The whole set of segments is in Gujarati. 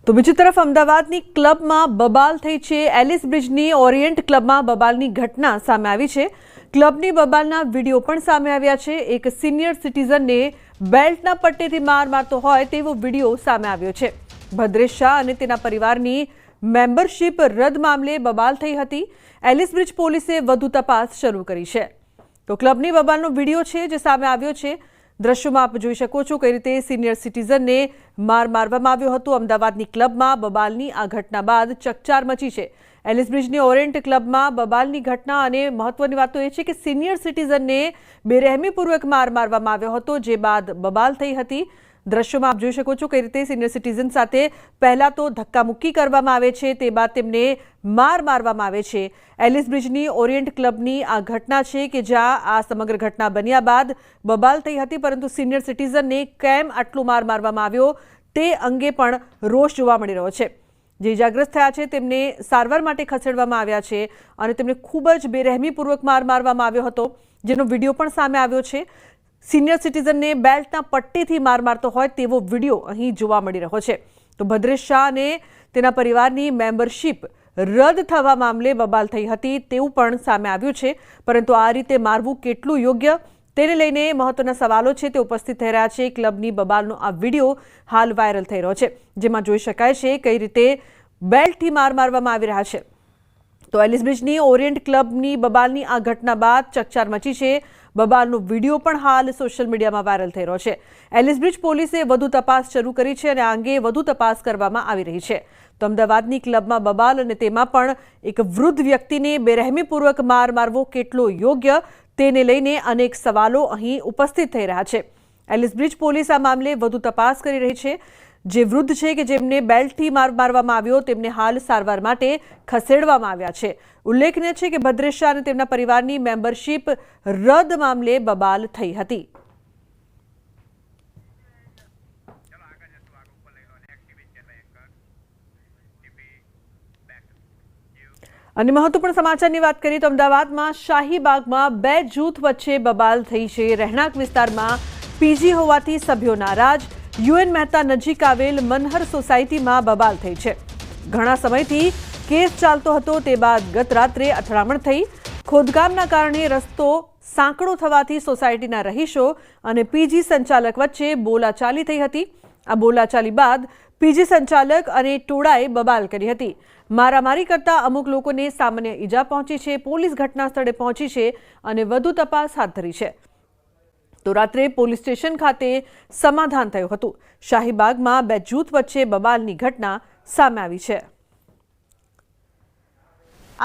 તો બીજી તરફ અમદાવાદની ક્લબમાં બબાલ થઈ છે। એલિસ બ્રિજની ઓરિયન્ટ ક્લબમાં બબાલની ઘટના સામે આવી છે। ક્લબની બબાલના વિડીયો પણ સામે આવ્યા છે। એક સિનિયર સિટીઝનને બેલ્ટના પટ્ટેથી માર મારતો હોય તેવો વિડીયો સામે આવ્યો છે। ભદ્રેશ શાહ અને તેના પરિવારની મેમ્બરશિપ રદ મામલે બબાલ થઈ હતી। એલિસ બ્રિજ પોલીસે વધુ તપાસ શરૂ કરી છે। તો ક્લબની બબાલનો વિડીયો છે જે સામે આવ્યો છે। દ્રશ્યોમાં આપ જોઈ શકો છો કઈ રીતે સિનિયર સિટીઝનને માર મારવામાં આવ્યો હતો। અમદાવાદની ક્લબમાં બબાલની આ ઘટના બાદ ચકચાર મચી છે। એલિસ બ્રિજની ઓરિયન્ટ ક્લબમાં બબાલની ઘટના અને મહત્વની વાત તો એ છે કે સિનિયર સિટીઝનને બેરહેમીપૂર્વક માર મારવામાં આવ્યો હતો, જે બાદ બબાલ થઈ હતી। દ્રશ્યોમાં આપ જોઈ શકો છો કઈ રીતે સિનિયર સિટીઝન સાથે પહેલા તો ધક્કામુક્કી કરવામાં આવે છે, તે બાદ તેમને માર મારવામાં આવે છે। એલિસ બ્રિજની ઓરિયન્ટ ક્લબની આ ઘટના છે કે જ્યાં આ સમગ્ર ઘટના બન્યા બાદ બબાલ થઈ હતી, પરંતુ સિનિયર સિટીઝનને કેમ આટલો માર મારવામાં આવ્યો તે અંગે પણ રોષ જોવા મળી રહ્યો છે। જે ઇજાગ્રસ્ત થયા છે તેમને સારવાર માટે ખસેડવામાં આવ્યા છે અને તેમને ખૂબ જ બેરહેમીપૂર્વક માર મારવામાં આવ્યો હતો, જેનો વિડીયો પણ સામે આવ્યો છે। સિનિયર સિટીઝનને બેલ્ટના પટ્ટીથી માર મારતો હોય તેવો વિડીયો અહીં જોવા મળી રહ્યો છે। તો ભદ્રેશ શાહ અને તેના પરિવારની મેમ્બરશિપ રદ થવા મામલે બબાલ થઈ હતી તેવું પણ સામે આવ્યું છે, પરંતુ આ રીતે મારવું કેટલું યોગ્ય તેને લઈને મહત્વના સવાલો છે તે ઉપસ્થિત થઈ રહ્યા છે। ક્લબની બબાલનો આ વિડીયો હાલ વાયરલ થઈ રહ્યો છે, જેમાં જોઈ શકાય છે કઈ રીતે બેલ્ટથી માર મારવામાં આવી રહ્યા છે। તો એલિસ બ્રિજની ઓરિયન્ટ ક્લબની બબાલની આ ઘટના બાદ ચકચાર મચી છે। બબાલનો વિડીયો પણ હાલ સોશિયલ મીડિયામાં વાયરલ થઈ રહ્યો છે। એલિસ બ્રિજ પોલીસે વધુ તપાસ શરૂ કરી છે અને આ અંગે વધુ તપાસ કરવામાં આવી રહી છે। તો અમદાવાદની ક્લબમાં બબાલ અને તેમાં પણ એક વૃદ્ધ વ્યક્તિને બેરહેમીપૂર્વક માર મારવો કેટલો યોગ્ય તેને લઈને અનેક સવાલો અહીં ઉપસ્થિત થઈ રહ્યા છે। એલિસ બ્રિજ પોલીસ આ મામલે વધુ તપાસ કરી રહી છે। જે વૃદ્ધ છે કે જેમને બેલ્ટથી માર મારવામાં આવ્યો તેમને હાલ સારવાર માટે ખસેડવામાં આવ્યા છે। ઉલ્લેખનીય છે કે ભદ્રેશ શાહ અને તેમના પરિવારની મેમ્બરશિપ રદ મામલે બબાલ થઈ હતી। અને મહત્વપૂર્ણ સમાચારની વાત કરીએ તો અમદાવાદમાં શાહીબાગમાં બે જૂથ વચ્ચે બબાલ થઈ છે। રહેણાંક વિસ્તારમાં પીજી હોવાથી સભ્યો નારાજ। યુએન મહેતા નજીક આવેલ મનહર સોસાયટીમાં બબાલ થઈ છે। ઘણા સમયથી કેસ ચાલતો હતો, તે બાદ ગત રાત્રે અથડામણ થઈ। ખોદકામના કારણે રસ્તો સાંકડો થવાથી સોસાયટીના રહીશો અને પીજી સંચાલક વચ્ચે બોલાચાલી થઈ હતી। આ બોલાચાલી બાદ પીજી સંચાલક અને ટોળાએ બબાલ કરી હતી। મારામારી કરતા અમુક લોકોને સામાન્ય ઈજા પહોંચી છે। પોલીસ ઘટના સ્થળે પહોંચી છે અને વધુ તપાસ હાથ ધરી છે। તો રાત્રે પોલીસ સ્ટેશન ખાતે સમાધાન થયું હતું। શાહીબાગમાં બે જૂથ વચ્ચે બબાલની ઘટના સામે આવી છે।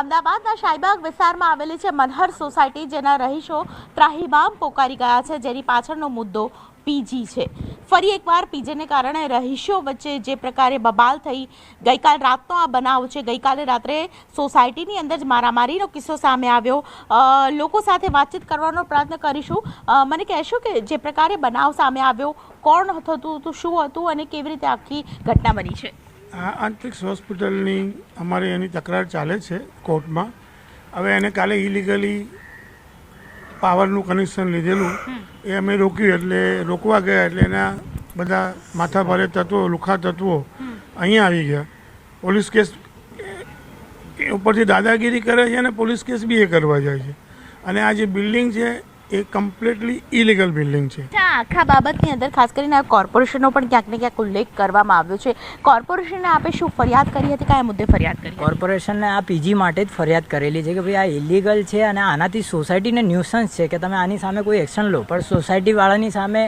અમદાવાદના શાહીબાગ વિસ્તારમાં આવેલી છે મનહર સોસાયટી, જેના રહીશો ત્રાહિમામ પોકારી ગયા છે, જેની પાછળનો મુદ્દો પીજી છે। ફરી એકવાર પીજીને કારણે રહીશો વચ્ચે જે પ્રકારે બબાલ થઈ, ગઈકાલ રાતનો આ બનાવ છે। ગઈકાલે રાત્રે સોસાયટીની અંદર જ મારામારીનો કિસ્સો સામે આવ્યો। લોકો સાથે વાતચીત કરવાનો પ્રયત્ન કરીશું। મને કહેશો કે જે પ્રકારે બનાવ સામે આવ્યો, કોણ હતું, શું હતું અને કેવી રીતે આખી ઘટના બની છે? આ આંતરિક હોસ્પિટલની અમારી એની તકરાર ચાલે છે કોર્ટમાં। હવે એને કાલે ઇલીગલી પાવરનું કનેક્શન લીધેલું એ અમે રોક્યું, એટલે રોકવા ગયા એટલે એના બધા માથાભારે તત્વો, લુખા તત્વો અહીંયા આવી ગયા। પોલીસ કેસ ઉપરથી દાદાગીરી કરે છે અને પોલીસ કેસ બી એ કરવા જાય છે। અને આ જે બિલ્ડિંગ છે એ કમ્પ્લીટલી ઇલીગલ બિલ્ડિંગ છે। આખા બાબતની અંદર ખાસ કરીને કોર્પોરેશનનો પણ ક્યાંક ને ક્યાંક ઉલ્લેખ કરવામાં આવ્યો છે। કોર્પોરેશનને આપે શું ફરિયાદ કરી હતી, કયા મુદ્દે ફરિયાદ કરી? કોર્પોરેશનને આ પીજી માટે જ ફરિયાદ કરેલી છે કે ભાઈ આ ઇલીગલ છે અને આનાથી સોસાયટીને ન્યુસન્સ છે કે તમે આની સામે કોઈ એક્શન લો, પણ સોસાયટીવાળાની સામે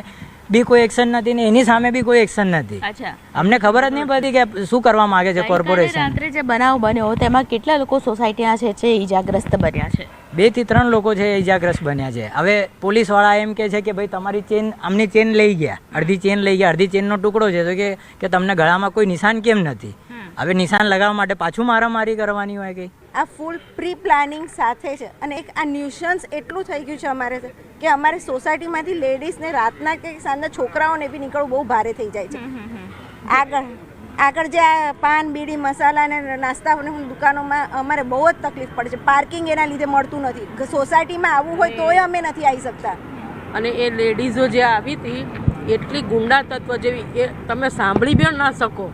બી કોઈ એક્શન નથી ને એની સામે બી કોઈ એક્શન નથી। અચ્છા, અમને ખબર જ નહીં પડતી કે શું કરવા માંગે છે કોર્પોરેશન। રાત્રે જે બનાવ બન્યો તેમાં કેટલા લોકો સોસાયટીના છે ઈજાગ્રસ્ત બન્યા છે? 2 થી 3 લોકો છે ઈજાગ્રસ્ત બન્યા છે। હવે પોલીસવાળા એમ કે છે કે ભાઈ તમારી ચેન, આમની ચેન લઈ ગયા, અડધી ચેન લઈ ગયા, અડધી ચેનનો ટુકડો છે, તો કે તમને ગળામાં કોઈ નિશાન કેમ નથી? હવે નિશાન લગાવવા માટે પાછું મારામારી કરવાની હોય કે? આ ફૂલ પ્રી પ્લાનિંગ સાથે છે અને એક આ ન્યુસન્સ એટલું થઈ ગયું છે અમારે કે અમારે સોસાયટીમાંથી લેડીઝને રાતના કે સાંજના છોકરાઓને બી નીકળવું બહુ ભારે થઈ જાય છે। આગળ જે આ પાન, બીડી, મસાલા અને નાસ્તાની દુકાનોમાં અમારે બહુ જ તકલીફ પડે છે। પાર્કિંગ એના લીધે મળતું નથી। સોસાયટીમાં આવવું હોય તોય અમે નથી આવી શકતા। અને એ લેડીઝો જે આવી હતી એટલી ગુંડા તત્વ જેવી, એ તમે સાંભળી બી ના શકો।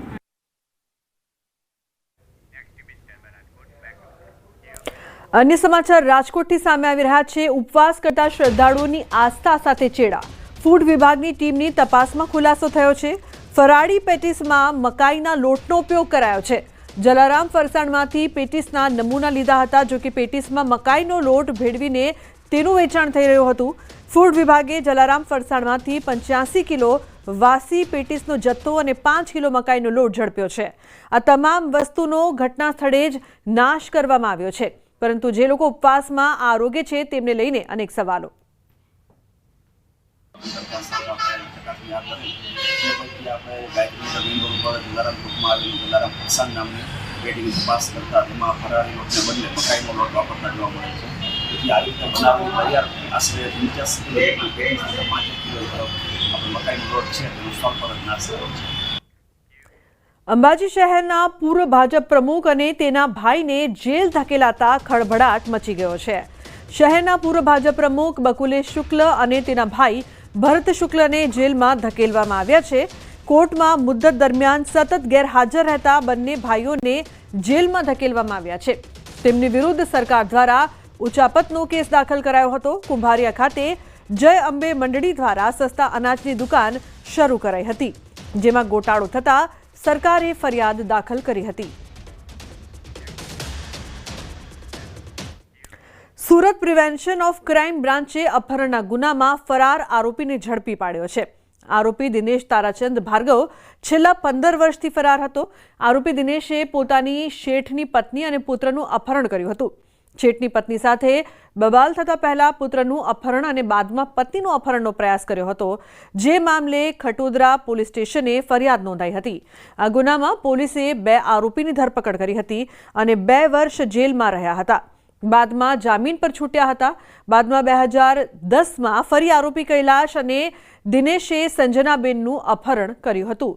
અન્ય સમાચાર રાજકોટથી સામે આવી રહ્યા છે. ઉપવાસ કરતા શ્રદ્ધાળુઓની આસ્થા સાથે ચેડા. ફૂડ વિભાગની ટીમની તપાસમાં ખુલાસો થયો છે. ફરાળી પેટીસમાં મકાઈના લોટનો ઉપયોગ કરાયો છે. જલારામ ફરસાણમાંથી પેટીસના નમૂના લીધા હતા, જો કે પેટીસમાં મકાઈનો લોટ ભેળવીને તેનું વેચાણ થઈ રહ્યું હતું. ફૂડ વિભાગે જલારામ ફરસાણમાંથી 85 કિલો વાસી પેટીસનો જથ્થો અને 5 કિલો મકાઈનો લોટ ઝડપ્યો છે. આ તમામ વસ્તુનો ઘટના સ્થળે જ નાશ કરવામાં આવ્યો છે. પરંતુ જે લોકો ઉપવાસમાં આરોગ્ય છે તેમને લઈને અનેક સવાલો. અંબાજી શહેરના પૂર્વ ભાજપ પ્રમુખ અને તેના ભાઈને જેલ ધકેલાતા ખળભળાટ મચી ગયો છે. શહેરના પૂર્વ ભાજપ પ્રમુખ બકુલેશ શુક્લ અને તેના ભાઈ ભરત શુક્લને જેલમાં ધકેલવામાં આવ્યા છે. કોર્ટમાં મુદ્દત દરમિયાન સતત ગેરહાજર રહેતા બંને ભાઈઓને જેલમાં ધકેલવામાં આવ્યા છે. તેમની વિરુદ્ધ સરકાર દ્વારા ઉચાપતનો કેસ દાખલ કરાયો હતો. કુંભારિયા ખાતે જય અંબે મંડળી દ્વારા સસ્તા અનાજની દુકાન શરૂ કરાઈ હતી, જેમાં ગોટાળો થતા સરકારે ફરિયાદ દાખલ કરી હતી. સુરત પ્રિવેન્શન ઓફ ક્રાઇમ બ્રાન્ચે અપહરણના ગુનામાં ફરાર આરોપીને ઝડપી પાડ્યો છે. આરોપી દિનેશ તારાચંદ ભાર્ગવ છેલ્લા 15 વર્ષથી ફરાર હતો. આરોપી દિનેશે પોતાની શેઠની પત્ની અને પુત્રનું અપહરણ કર્યું હતું. શેઠની પત્ની સાથે બબાલ થતા પહેલા પુત્રનું અપહરણ અને બાદમાં પત્નીનું અપહરણનો પ્રયાસ કર્યો હતો, જે મામલે ખટોદરા પોલીસ સ્ટેશને ફરિયાદ નોંધાઈ હતી. આ ગુનામાં પોલીસે 2 આરોપીની ધરપકડ કરી હતી અને 2 વર્ષ જેલમાં રહ્યા હતા. બાદમાં જામીન પર છૂટ્યા હતા. બાદમાં 2010માં ફરી આરોપી કૈલાશ અને દિનેશે સંજનાબેનનું અપહરણ કર્યું હતું.